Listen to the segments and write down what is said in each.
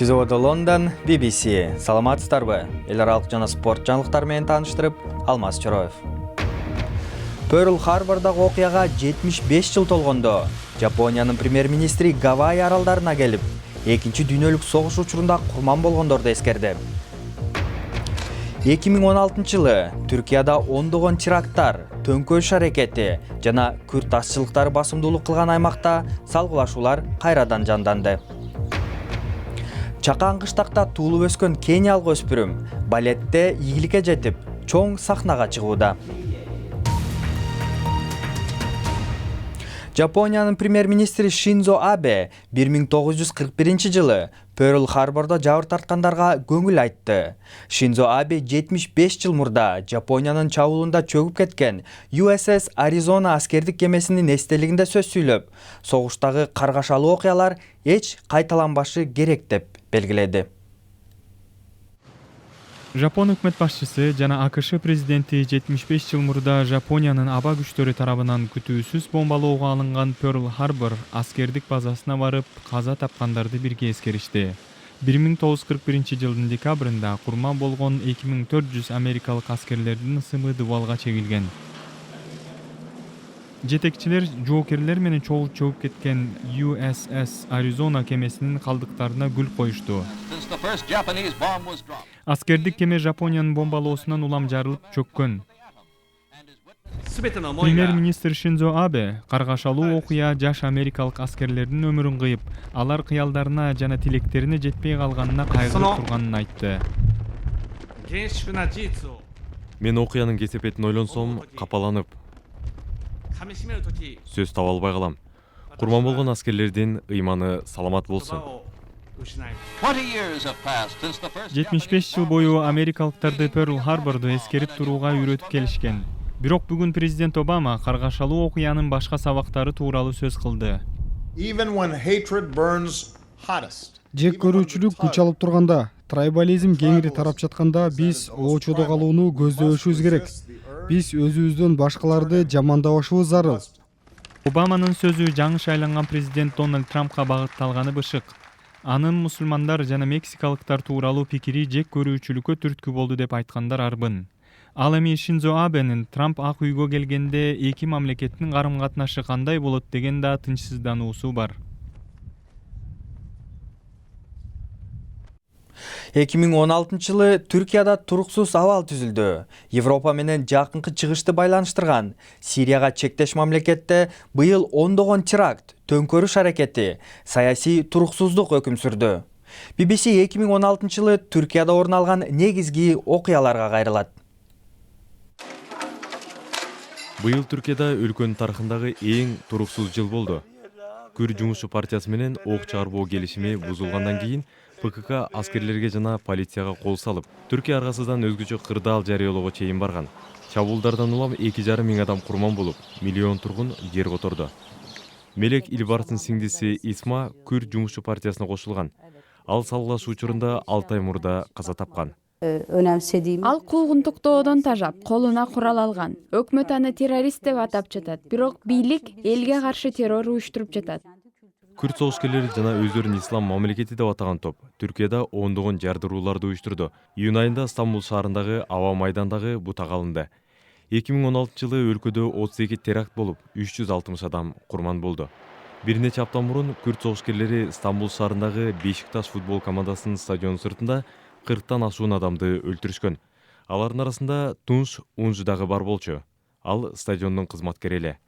Түзөөдө Лондон, BBC. Саламатсыздарбы? Эл аралык жана спорт жаңылыктары менен тааныштырып, Алмаз Чороев. Пёрл Харбордагы окуяга 75 жыл толгондо Жапониянын премьер-министри Гавайи аралдарына келип, Экинчи дүйнөлүк согуш учурунда курман болгондорду эскерди. 2016 жылы Түркияда ондогон теракттар, төңкөрүш аракети жана күрд ашчылыктары басымдуулук кылган аймакта салгылашуулар кайрадан жанданды. Чакан кыштакта туулуп өскөн кениялык өспүрүм балетте ийгиликке жетип, чоң сахнага чыгууда. Жапониянын премьер-министри Шинзо Абе 1941 жылы Пёрл Харбордо жабыр тарткандарга көңүл айтты. Шинзо Абе 75 жыл мурда Жапониянын чабуулунда чөгүп кеткен USS Аризона аскердик кемесинин эстелигинде сөз сүйлөп, согуштагы каргашалуу окуялар эч кайталанбашы керек деп белгиледи. Жапон өкмөт башчысы жана АКШ президенти 75 жыл мурда Жапониянын аба күчтөрү тарабынан күтүүсүз бомбалоого алынган Пёрл Харбор аскердик базасына барып, каза тапкандарды бирге эскеришти. 1941 жылдын декабрында курман болгон 2400 америкалык аскерлердин ысымы дубалга чегилген. Жетекчилер жоокерлер менен чогулуп кеткен USS Аризона кемесинин калдыктарына гүл коюшту. Аскердик кеме Жапониянын бомбалоосунан улам жарылып чөккөн. Премьер-министр Шинзо Абе каргашалуу окуя жаш америкалык аскерлердин өмүрүн кыйып, алар кыялдарына жана тилектерине жетпей калганына кайгырып турганын айтты. Мен окуянын кесепетин ойлонсом, капаланып, сөз таба албай калам. Курман болгон аскерлердин ыйманы саламат болсун. 75 жыл бою америкалыктарды Пёрл Харборду эскерип турууга үйрөтүп келишкен. Бирок бүгүн президент Обама каргашалуу окуянын башка сабактары тууралуу сөз кылды. Жек көрүүчүлүк күч алып турганда, трайбализм кеңири тарап жатканда биз оочодо калууну көздөшүбүз керек. Биз өзүбүздөн башкаларды жамандабашыбыз зарыл. Обаманын сөзү жаңы шайланган президент Дональд Трампка багытталганы бышык. Анын мусулмандар жана мексикалыктар тууралуу пикири жек көрүүчүлүккө түрткү болду деп айткандар арбын. Ал эми Шинзо Абенин Трамп Ак үйгө келгенде эки мамлекеттин карым-катнашы кандай болот деген да тынчсыздануусу бар. 2016 жылы Түркияда туруксуз абал түзүлдү. Европа менен жакынкы чыгышты байланыштырган Сирияга чектеш мамлекетте быйыл ондогон теракт, төңкөрүш аракети, саясий туруксуздук өкүм сүрдү. BBC 2016 жылы Түркияда орун алган негизги окуяларга кайрылат. Быйыл Түркияда өлкөнүн тарыхындагы эң туруксуз жыл болду. Күрд жумушчу партиясы менен ок чыгарбоо келишими бузулгандан кийин ПКК аскерлерге жана полицияга кол салып, Түркия аргасынан өзгөчө кырдаал жарыялоого чейин барган. Чабуулдардан улам 2,5 миң адам курман болуп, миллион тургун жер которду. Мелек Илбарстын сиңдиси Исма Күрд жумушчу партиясына кошулган. Ал салгылашуу учурунда 6 ай мурда каза тапкан. Ал куугунтуктоодон тажап, колуна курал алган. Өкмөт аны террорист деп атап жатат, бирок бийлик элге каршы террор уюштуруп жатат. Күрд согушкерлери жана өздөрүн ислам мамлекети деп атаган топ Түркияда ондогон жардырууларды уюштурду. Июнь айында Стамбул шаарындагы аба майдандагы бутак алынды. 2016 жылы өлкөдө 32 теракт болуп, 360 адам курман болду. Бир нече апта мурун күрд согушкерлери Стамбул шаарындагы Бешикташ футбол командасынын стадион сыртында 40тан ашуун адамды өлтүрүшкөн. Алардын арасында Тунш Унжу дагы бар болчу. Ал стадиондун кызматкери эле.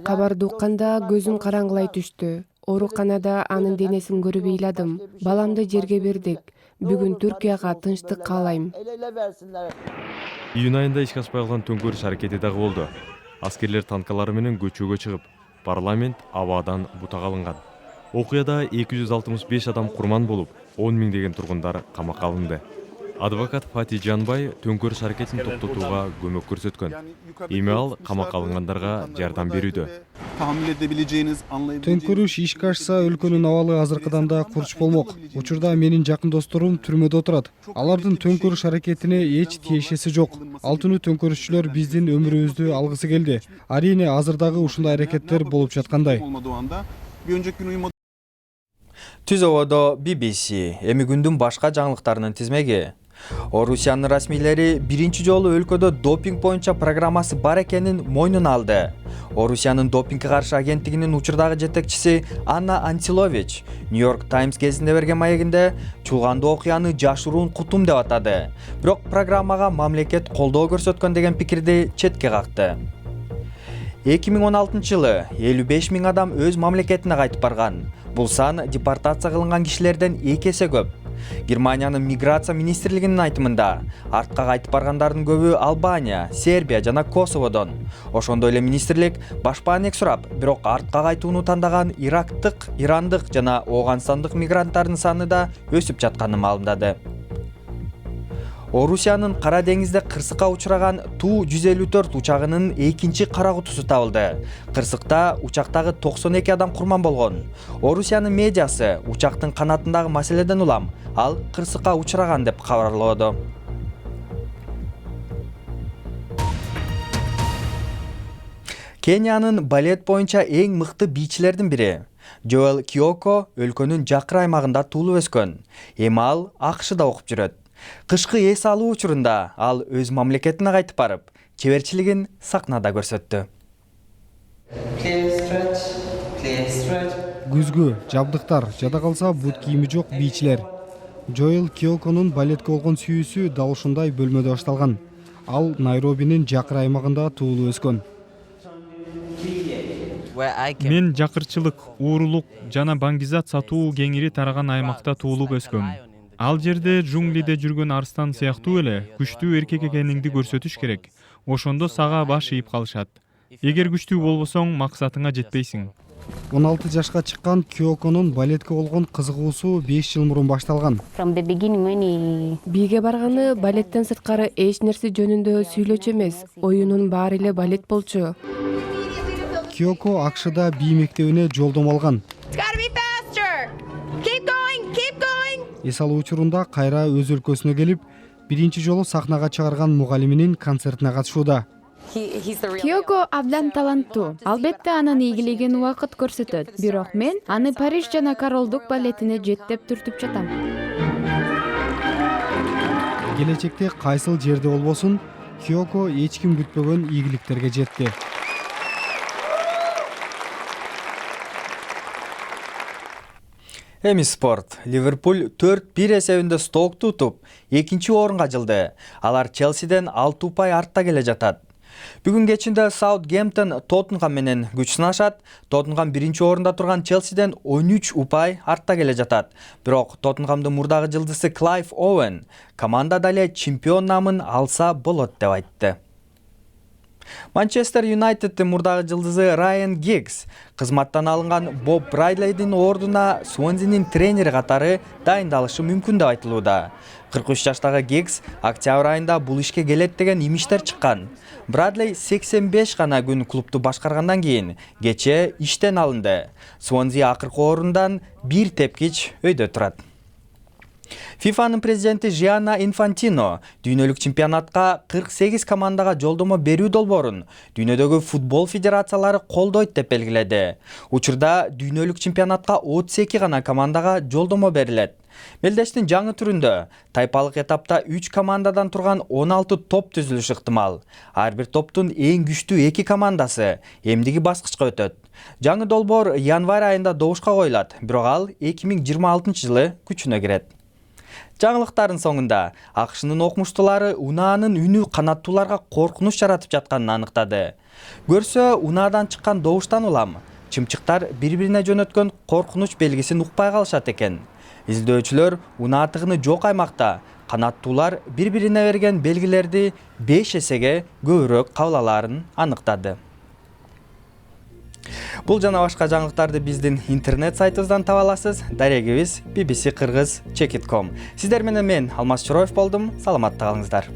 Кабарды укканда көзүм караңгылай түштү. Ооруканада анын денесин көрүп ыйладым. Баламды жерге бердик. Бүгүн Түркияга тынчтык каалайм. Июнь айында ишке ашпай калган төңкөрүш аракети дагы болду. Аскерлер танкалары менен көчөгө чыгып, парламент абадан бутак алынган. Окуяда 265 адам курман болуп, 10 миңдеген тургундар камакка алынды. Адвокат Фати Жанбай төңкөрүш аракетин токтотууга көмөк көрсөткөн. Эми ал камакка алынгандарга жардам берүүдө. Төңкөрүш ишке ашса, өлкөнүн абалы азыркыдан да курч болмок. Учурда менин жакын досторум түрмөдө отурат. Алардын төңкөрүш аракетине эч тиешеси жок. Алтыны төңкөрүшчүлөр биздин өмүрүбүздү алгысы келди. Арийне азыр дагы ушундай аракеттер болуп жаткандай. Түзөбөдө BBC, эми күндүн башка жаңылыктарынын тизмеги. Орусиянын расмийлери биринчи жолу өлкөдө допинг боюнча программасы бар экенин мойнуна алды. Орусиянын допингге каршы агенттигинин учурдагы жетекчиси Анна Антилович New York Times кезинде берген маегинде чулгандуу окуяны жашыруун кутум деп атады. Бирок программага мамлекет колдоо көрсөткөн деген пикирди четке какты. 2016 жылы 55 000 адам өз мамлекетине кайтып барган. Бул сан депортация кылынган кишилерден 2 эсе көп. Германиянын миграция министрлигинин айтымында, артка кайтып баргандардын көбү Албания, Сербия жана Косоводон. Ошондой эле министрлик баш баанек сурап, бирок артка кайтууну тандаган ирактык, ирандык жана Ооганстандык мигранттардын саны да өсүп жатканын маалымдады. Орусиянын Кара деңизде кырсыкка учураган Ту-154 учагынын экинчи кара кутусу табылды. Кырсыкта учактагы 92 адам курман болгон. Орусиянын медиасы учактын канатындагы маселеден улам, ал кырсыкка учураган деп кабарлоодо. Кениянын балет боюнча эң мыкты бийчилердин бири Joel Kiyoko өлкөнүн жакыр аймагында туулуп өскөн. Эми ал АКШда окуп жүрөт. Кышкы эс алуу учурунда ал өз мамлекетине кайтып барып, чеберчилигин сахнада көрсөттү. Күзгү, жабдыктар, жада калса бут кийими жок бийчилер. Joel Kiyokонун балетке болгон сүйүүсү дал ушундай бөлмөдө башталган. Ал Найробинин жакыр аймагында туулуп өскөн. Мен жакырчылык, уурулук жана баңгизат сатуу кеңири тараган аймакта туулуп өскөм. Ал жерде жунглиде жүргөн арстан сыяктуу эле күчтүү эркек экениңди көрсөтүш керек. Ошондо сага баш ийип калышат. Эгер күчтүү болбосоң, максатыңа жетпейсиң. 16 жашка чыккан Кiyokонун балетке болгон кызыгуусу 5 жыл мурун башталган. Бийге барганы балеттен сырткары эч нерсе жөнүндө сүйлөчү эмес, оюнун баары эле балет болчу. Kiyoko АКШда бий мектебине жолдомо алган. Эс алуу учурунда кайра өз өлкөсүнө келип, биринчи жолу сахнага чыгарган мугалиминин концертине катышууда. Киоко абдан таланттуу. Албетте анын ийгилигин убакыт көрсөтөт. Бирок мен аны Париж жана Королдук балетине жеттеп түртүп жатам. Келечекте кайсыл жерде болбосун, Kiyoko эч ким күтпөгөн ийгиликтерге жетти. Эми спорт. Ливерпуль 4-1 эсебинде Стоукту утуп, экинчи орунга жылды. Алар Челсиден 6 упай артта келе жатат. Бүгүн кечинде Саутгемптон Тоттенхам менен күч сынашат. Тоттенхам биринчи орунда турган Челсиден 13 упай артта келе жатат. Бирок Тоттенхамдын мурдагы жылдызы Клайв Оуэн команда дале чемпион намын алса болот деп айтты. Манчестер Юнайтеддин мурдагы жылдызы Райан Гиггс кызматтан алынган Боб Брайлейдин ордуна Суонзинин тренери катары дайындалышы мүмкүн деп айтылууда. 43 жаштагы Гиггс октябрь айында бул ишке келет деген имиштер чыккан. Брадлей 85 гана күн клубту башкаргандан кийин кечээ иштен алынды. Суонзи акыркы орундан бир тепкич өйдө турат. ФИФАнын президенти Жианна Инфантино дүйнөлүк чемпионатка 48 командага жолдомо берүү долбоорун дүйнөдөгү футбол федерациялары колдойт деп белгиледи. Учурда дүйнөлүк чемпионатка 32 гана командага жолдомо берилет. Мелдештин жаңы түрүндө тайпалык этапта 3 командадан турган 16 топ түзүлүшү ыктымал. Ар бир топтун эң күчтүү 2 командасы эмдиги баскычка өтөт. Жаңы долбоор январь айында добушка коюлат, бирок ал 2026 жылы күчүнө кирет. Жаңылыктардын соңунда АКШнын окумуштуулары унаанын үнү канаттууларга коркунуч жаратып жатканын аныктады. Көрсө, унаадан чыккан добуштан улам чымчыктар бири-бирине жөнөткөн коркунуч белгисин укпай калышат экен. Изилдөөчүлөр унаатыгыны жок аймакта канаттуулар бири-бирине берген белгилерди 5 эсеге көбүрөөк кабыл алаарын аныктады. Бул жана башка жаңылыктарды биздин интернет сайтыбыздан таба аласыз. Дарегибиз bbc-kыргыз.com. Сиздер менен мен Алмаз Чороев болдум. Саламатта калыңыздар.